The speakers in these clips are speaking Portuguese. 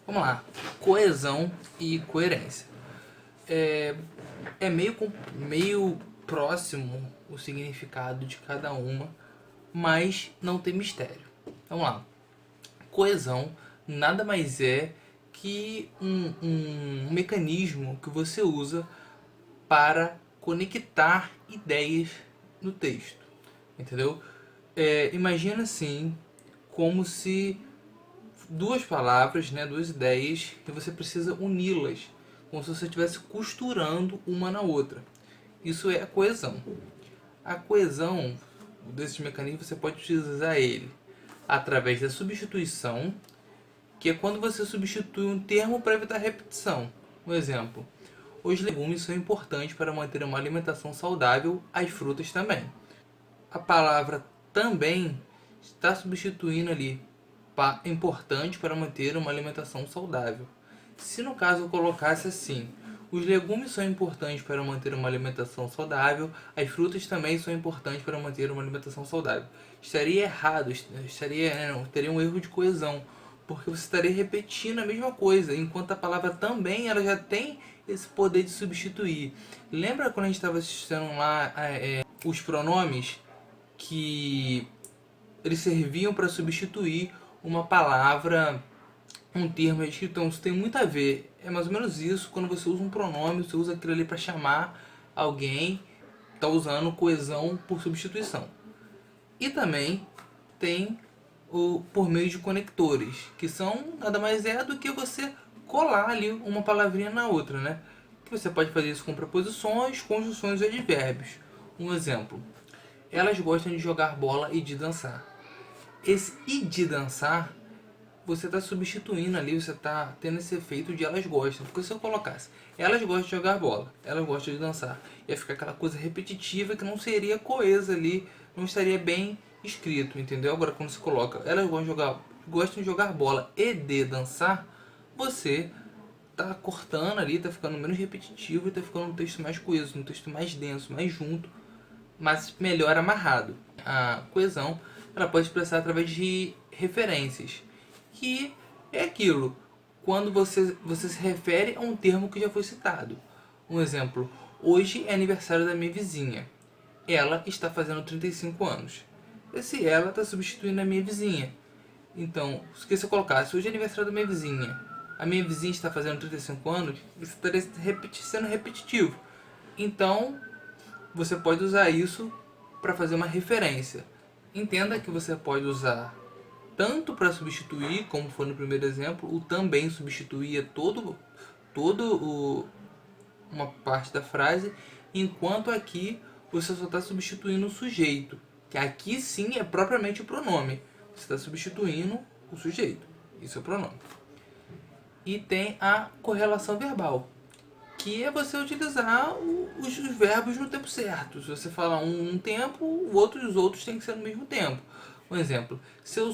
Vamos lá. Coesão e coerência. É meio próximo o significado de cada uma, mas não tem mistério. Vamos lá. Coesão nada mais é que um mecanismo que você usa para conectar ideias no texto. Entendeu? Imagina assim, como se duas palavras, né, duas ideias, que você precisa uni-las, como se você estivesse costurando uma na outra. Isso é a coesão. A coesão desses mecanismos você pode utilizar ele através da substituição, que é quando você substitui um termo para evitar repetição. Um exemplo: os legumes são importantes para manter uma alimentação saudável, as frutas também. A palavra também está substituindo ali importante para manter uma alimentação saudável. Se no caso eu colocasse assim: os legumes são importantes para manter uma alimentação saudável, as frutas também são importantes para manter uma alimentação saudável. Estaria errado, teria um erro de coesão, porque você estaria repetindo a mesma coisa, enquanto a palavra também ela já tem esse poder de substituir. Lembra quando a gente estava assistindo lá os pronomes que eles serviam para substituir uma palavra, um termo escrito? Então isso tem muito a ver. É mais ou menos isso. Quando você usa um pronome, você usa aquilo ali para chamar alguém, está usando coesão por substituição. E também tem o por meio de conectores, que são nada mais é do que você colar ali uma palavrinha na outra, né? Que você pode fazer isso com preposições, conjunções e advérbios. Um exemplo: elas gostam de jogar bola e de dançar. Esse e de dançar, você está substituindo ali, você está tendo esse efeito de elas gostam. Porque se eu colocasse elas gostam de jogar bola, elas gostam de dançar, ia ficar aquela coisa repetitiva que não seria coesa ali, não estaria bem escrito, entendeu? Agora quando você coloca elas gostam de jogar bola e de dançar, você tá cortando ali, tá ficando menos repetitivo e tá ficando um texto mais coeso, um texto mais denso, mais junto, mas melhor amarrado. A coesão ela pode expressar através de referências, que é aquilo, quando você se refere a um termo que já foi citado. Um exemplo: hoje é aniversário da minha vizinha. Ela está fazendo 35 anos. Esse ela está substituindo a minha vizinha. Então, se você colocasse hoje é aniversário da minha vizinha, a minha vizinha está fazendo 35 anos, isso estaria sendo repetitivo. Então, você pode usar isso para fazer uma referência. Entenda que você pode usar tanto para substituir, como foi no primeiro exemplo, o também substituía uma parte da frase, enquanto aqui você só está substituindo o sujeito, que aqui sim é propriamente o pronome. Você está substituindo o sujeito, isso é o pronome. E tem a correlação verbal, que é você utilizar os verbos no tempo certo. Se você falar um tempo, os outros têm que ser no mesmo tempo. Um exemplo: se eu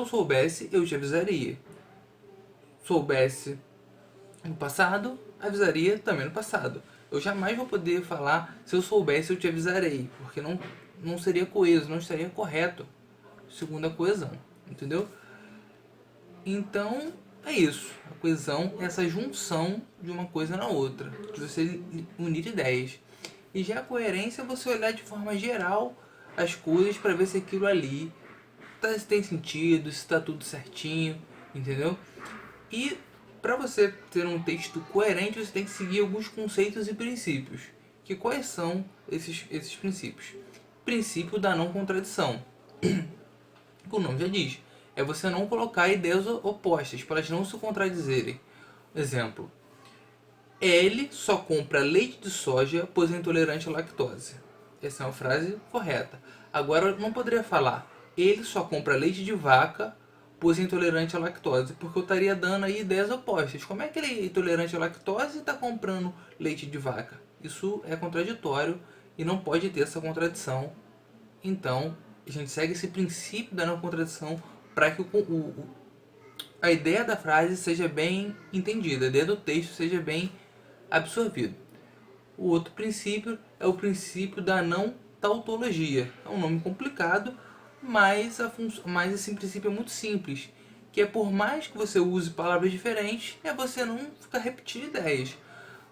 soubesse, eu te avisaria. Soubesse no passado, avisaria também no passado. Eu jamais vou poder falar se eu soubesse, eu te avisarei, porque não seria coeso, não estaria correto, segundo a coesão, entendeu? Então, é isso. A coesão é essa junção de uma coisa na outra, de você unir ideias. E já a coerência é você olhar de forma geral as coisas para ver se aquilo ali se tem sentido, se está tudo certinho, entendeu? E para você ter um texto coerente, você tem que seguir alguns conceitos e princípios. Que quais são esses princípios? Princípio da não contradição. O nome já diz. É você não colocar ideias opostas, para elas não se contradizerem. Exemplo: ele só compra leite de soja, pois é intolerante à lactose. Essa é uma frase correta. Agora eu não poderia falar: ele só compra leite de vaca, pois é intolerante à lactose, porque eu estaria dando aí ideias opostas. Como é que ele é intolerante à lactose e está comprando leite de vaca? Isso é contraditório e não pode ter essa contradição. Então, a gente segue esse princípio da não contradição para que a ideia da frase seja bem entendida, a ideia do texto seja bem absorvido. O outro princípio é o princípio da não tautologia. É um nome complicado, mas esse princípio é muito simples, que é por mais que você use palavras diferentes, é você não ficar repetindo ideias.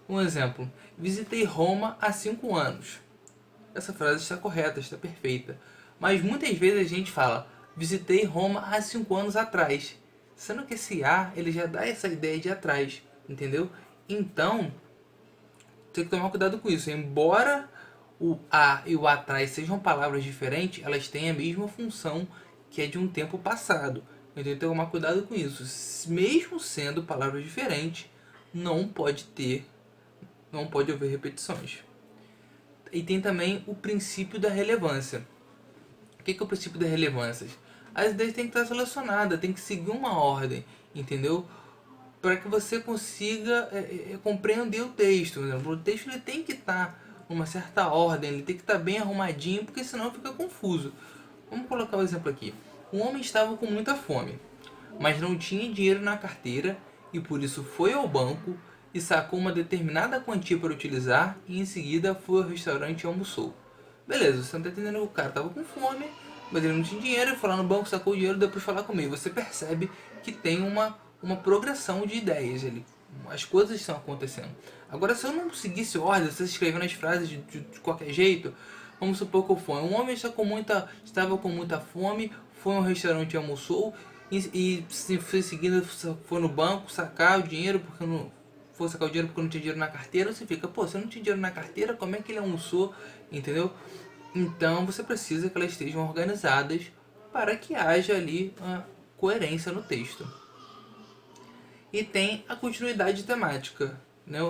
Um exemplo, visitei Roma há 5 anos. Essa frase está correta, está perfeita. Mas muitas vezes a gente fala, visitei Roma há 5 anos atrás. Sendo que esse A, ele já dá essa ideia de atrás, entendeu? Então, tem que tomar cuidado com isso. Embora o a e o atrás sejam palavras diferentes, elas têm a mesma função, que é de um tempo passado. Então tem que tomar cuidado com isso. Mesmo sendo palavras diferentes, não pode ter, não pode haver repetições. E tem também o princípio da relevância. O que é o princípio da relevância? As ideias têm que estar relacionadas, tem que seguir uma ordem, entendeu? Para que você consiga compreender o texto. Por exemplo, o texto ele tem que estar numa certa ordem, ele tem que estar bem arrumadinho, porque senão fica confuso. Vamos colocar o exemplo aqui. Um homem estava com muita fome, mas não tinha dinheiro na carteira e por isso foi ao banco e sacou uma determinada quantia para utilizar e em seguida foi ao restaurante e almoçou. Beleza, você não está entendendo que o cara estava com fome, mas ele não tinha dinheiro, foi lá no banco, sacou o dinheiro e depois falar comigo. Você percebe que tem uma progressão de ideias ali. As coisas estão acontecendo. Agora, se eu não seguisse ordem, você escrevendo as frases de qualquer jeito, vamos supor que eu fui. Um homem estava com muita fome, foi a um restaurante e almoçou, e foi seguindo, foi no banco sacar o dinheiro, porque não foi sacar o dinheiro porque não tinha dinheiro na carteira. Você fica, pô, se não tinha dinheiro na carteira, como é que ele almoçou? Entendeu? Então você precisa que elas estejam organizadas para que haja ali uma coerência no texto. E tem a continuidade temática, né?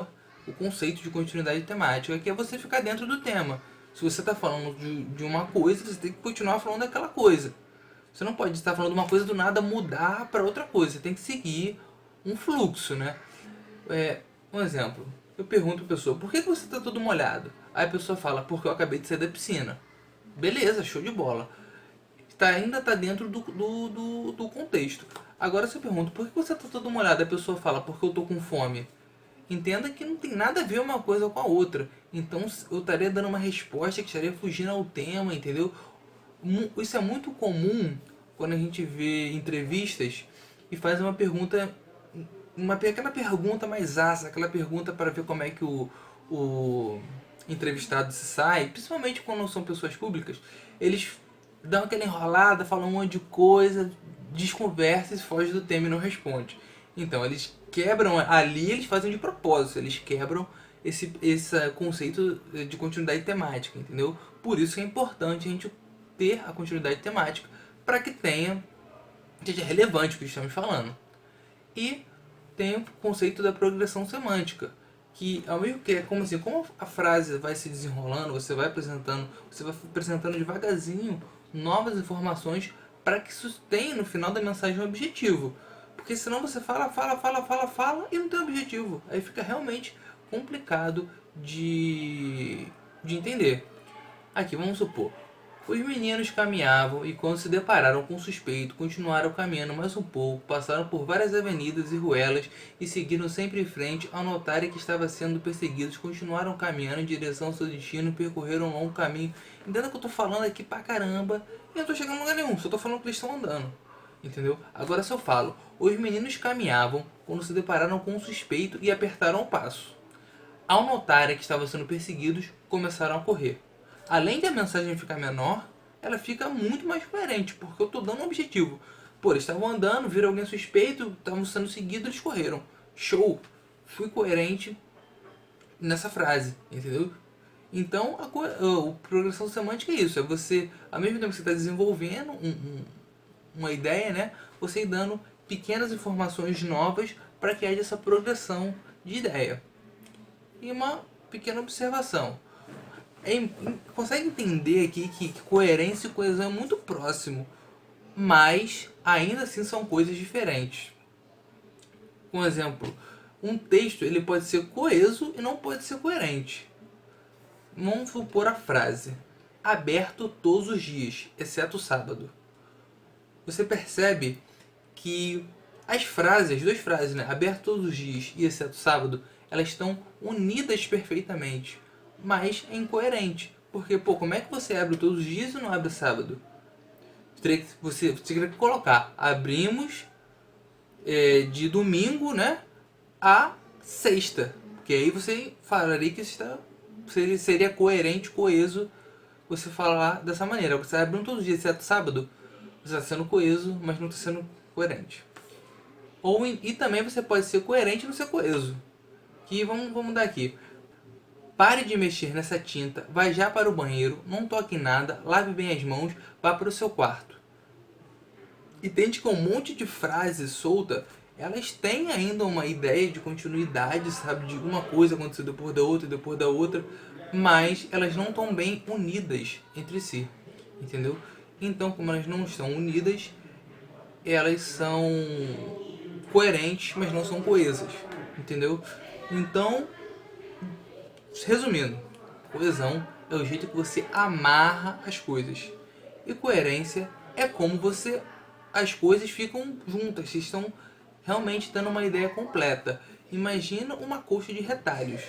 O conceito de continuidade temática, que é você ficar dentro do tema. Se você está falando de uma coisa, você tem que continuar falando daquela coisa. Você não pode estar falando de uma coisa do nada mudar para outra coisa. Você tem que seguir um fluxo, né? Um exemplo. Eu pergunto a pessoa, por que você está todo molhado? Aí a pessoa fala, porque eu acabei de sair da piscina. Beleza, show de bola. Ainda está dentro do contexto. Agora se eu pergunto, por que você está todo molhado? A pessoa fala, porque eu estou com fome. Entenda que não tem nada a ver uma coisa com a outra. Então eu estaria dando uma resposta que estaria fugindo ao tema, entendeu? Isso é muito comum quando a gente vê entrevistas e faz aquela pergunta mais ácida, aquela pergunta para ver como é que o entrevistado se sai, principalmente quando são pessoas públicas, eles dão aquela enrolada, falam um monte de coisa, desconversa e foge do tema e não responde. Então eles quebram, ali eles fazem de propósito, eles quebram esse conceito de continuidade temática, entendeu? Por isso que é importante a gente ter a continuidade temática para que seja relevante o que estamos falando. E tem o conceito da progressão semântica, que ao mesmo que é como assim, como a frase vai se desenrolando, você vai apresentando devagarzinho novas informações para que sustente no final da mensagem um objetivo. Porque senão você fala e não tem objetivo. Aí fica realmente complicado de entender. Aqui, vamos supor. Os meninos caminhavam e quando se depararam com o suspeito, continuaram caminhando mais um pouco, passaram por várias avenidas e ruelas e seguiram sempre em frente. Ao notarem que estavam sendo perseguidos, continuaram caminhando em direção ao seu destino e percorreram um longo caminho. Entenda que eu tô falando aqui pra caramba e não tô chegando a lugar nenhum, só tô falando que eles estão andando. Entendeu? Agora se eu falo, os meninos caminhavam quando se depararam com o suspeito e apertaram o passo. Ao notarem que estavam sendo perseguidos, começaram a correr. Além de a mensagem ficar menor, ela fica muito mais coerente, porque eu estou dando um objetivo. Pô, eles estavam andando, viram alguém suspeito, estavam sendo seguidos, eles correram. Show! Fui coerente nessa frase, entendeu? Então, a progressão semântica é isso, é você, ao mesmo tempo que você está desenvolvendo uma ideia, né, você ir dando pequenas informações novas para que haja essa progressão de ideia. E uma pequena observação. Consegue entender aqui que coerência e coesão é muito próximo, mas ainda assim são coisas diferentes. Um exemplo, um texto ele pode ser coeso e não pode ser coerente. Vamos supor a frase: aberto todos os dias, exceto o sábado. Você percebe que as duas frases, né, aberto todos os dias e exceto o sábado, elas estão unidas perfeitamente, mas é incoerente. Porque, pô, como é que você abre todos os dias e não abre sábado? Você teria que colocar, abrimos de domingo, né, a sexta. Que aí você falaria que está, seria coerente, coeso você falar dessa maneira. Você está abrindo todos os dias, exceto sábado, você está sendo coeso, mas não está sendo coerente. E também você pode ser coerente e não ser coeso. Que vamos dar aqui. Pare de mexer nessa tinta, vai já para o banheiro, não toque em nada, lave bem as mãos, vá para o seu quarto. E tente com um monte de frase solta, elas têm ainda uma ideia de continuidade, sabe? De uma coisa acontecer depois da outra, mas elas não estão bem unidas entre si, entendeu? Então, como elas não estão unidas, elas são coerentes, mas não são coesas, entendeu? Então, resumindo, coesão é o jeito que você amarra as coisas. E coerência é como as coisas ficam juntas, vocês estão realmente dando uma ideia completa. Imagina uma coxa de retalhos.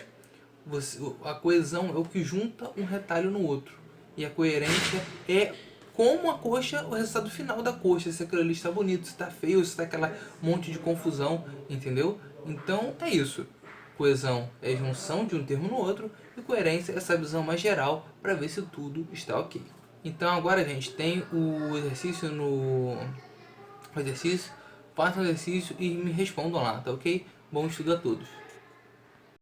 A coesão é o que junta um retalho no outro. E a coerência é como a coxa, o resultado final da coxa. Se aquilo ali está bonito, se está feio, se está aquela monte de confusão, entendeu? Então é isso. Coesão é a junção de um termo no outro e coerência é essa visão mais geral para ver se tudo está ok. Então agora, gente, tem o exercício façam o exercício e me respondam lá, tá ok? Bom estudo a todos.